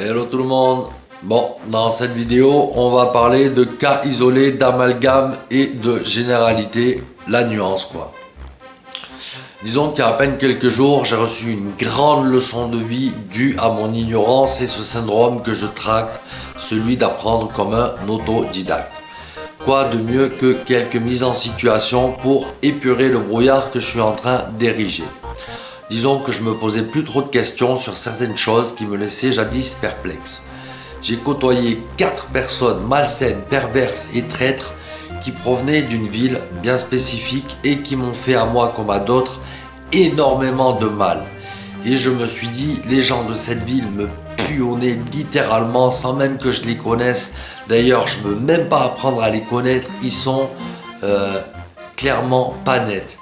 Hello tout le monde. Bon, dans cette vidéo, on va parler de cas isolés, d'amalgame et de généralité, la nuance quoi. Disons qu'il y a à peine quelques jours, j'ai reçu une grande leçon de vie due à mon ignorance et ce syndrome que je tracte, celui d'apprendre comme un autodidacte. Quoi de mieux que quelques mises en situation pour épurer le brouillard que je suis en train d'ériger. Disons que je me posais plus trop de questions sur certaines choses qui me laissaient jadis perplexe. J'ai côtoyé 4 personnes malsaines, perverses et traîtres qui provenaient d'une ville bien spécifique et qui m'ont fait à moi comme à d'autres énormément de mal. Et je me suis dit, les gens de cette ville me puonnaient littéralement sans même que je les connaisse. D'ailleurs, je ne veux même pas apprendre à les connaître, ils sont clairement pas nets.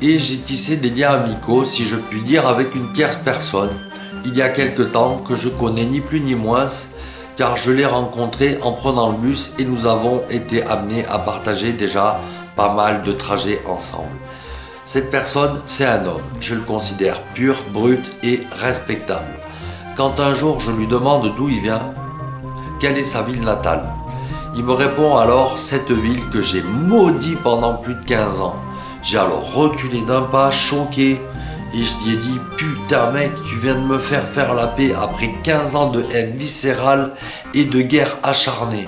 Et j'ai tissé des liens amicaux, si je puis dire, avec une tierce personne, il y a quelque temps, que je connais ni plus ni moins, car je l'ai rencontré en prenant le bus et nous avons été amenés à partager déjà pas mal de trajets ensemble. Cette personne, c'est un homme, je le considère pur, brut et respectable. Quand un jour je lui demande d'où il vient, quelle est sa ville natale, il me répond alors cette ville que j'ai maudit pendant plus de 15 ans. J'ai alors reculé d'un pas, choqué, et je lui ai dit « Putain mec, tu viens de me faire la paix après 15 ans de haine viscérale et de guerre acharnée. »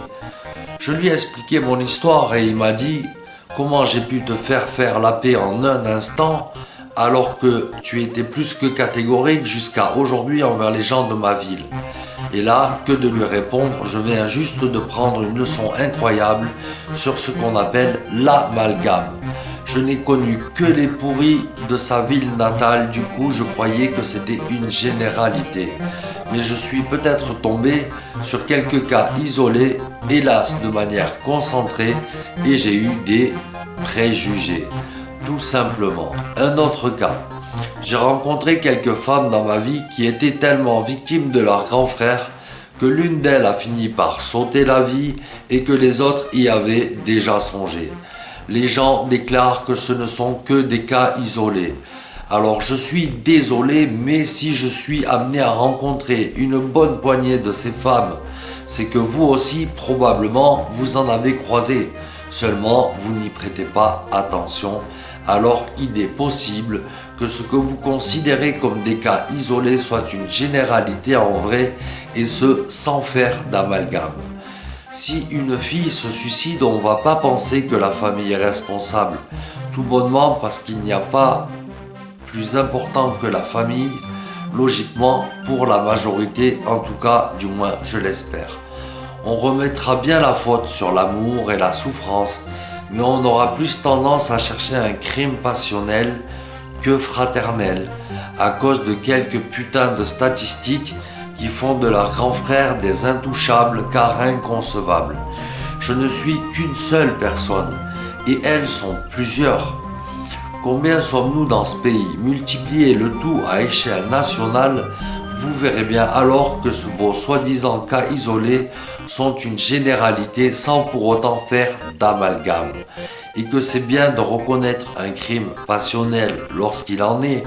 Je lui ai expliqué mon histoire et il m'a dit « Comment j'ai pu te faire la paix en un instant alors que tu étais plus que catégorique jusqu'à aujourd'hui envers les gens de ma ville ?» Et là, que de lui répondre, je viens juste de prendre une leçon incroyable sur ce qu'on appelle l'amalgame. Je n'ai connu que les pourris de sa ville natale, du coup je croyais que c'était une généralité. Mais je suis peut-être tombé sur quelques cas isolés, hélas de manière concentrée, et j'ai eu des préjugés. Tout simplement. Un autre cas. J'ai rencontré quelques femmes dans ma vie qui étaient tellement victimes de leur grand frère que l'une d'elles a fini par sauter la vie et que les autres y avaient déjà songé. Les gens déclarent que ce ne sont que des cas isolés. Alors je suis désolé, mais si je suis amené à rencontrer une bonne poignée de ces femmes, c'est que vous aussi, probablement, vous en avez croisé. Seulement, vous n'y prêtez pas attention. Alors il est possible que ce que vous considérez comme des cas isolés soit une généralité en vrai, et ce, sans faire d'amalgame. Si une fille se suicide, on ne va pas penser que la famille est responsable, tout bonnement parce qu'il n'y a pas plus important que la famille, logiquement pour la majorité, en tout cas, du moins je l'espère. On remettra bien la faute sur l'amour et la souffrance, mais on aura plus tendance à chercher un crime passionnel que fraternel, à cause de quelques putains de statistiques qui font de leurs grands frères des intouchables car inconcevables. Je ne suis qu'une seule personne, et elles sont plusieurs. Combien sommes-nous dans ce pays? Multipliez le tout à échelle nationale, vous verrez bien alors que vos soi-disant cas isolés sont une généralité sans pour autant faire d'amalgame. Et que c'est bien de reconnaître un crime passionnel lorsqu'il en est,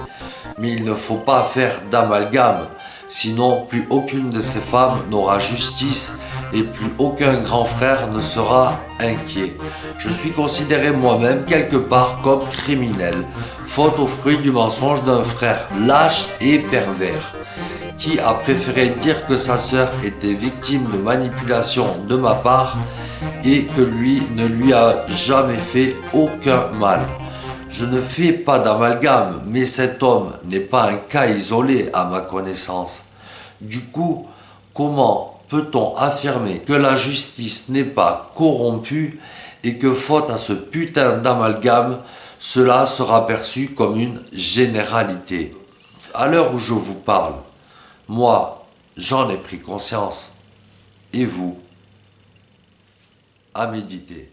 mais il ne faut pas faire d'amalgame. Sinon, plus aucune de ces femmes n'aura justice et plus aucun grand frère ne sera inquiet. Je suis considéré moi-même quelque part comme criminel, faute au fruit du mensonge d'un frère lâche et pervers, qui a préféré dire que sa sœur était victime de manipulation de ma part et que lui ne lui a jamais fait aucun mal. Je ne fais pas d'amalgame, mais cet homme n'est pas un cas isolé à ma connaissance. Du coup, comment peut-on affirmer que la justice n'est pas corrompue et que faute à ce putain d'amalgame, cela sera perçu comme une généralité? À l'heure où je vous parle, moi, j'en ai pris conscience. Et vous? À méditer.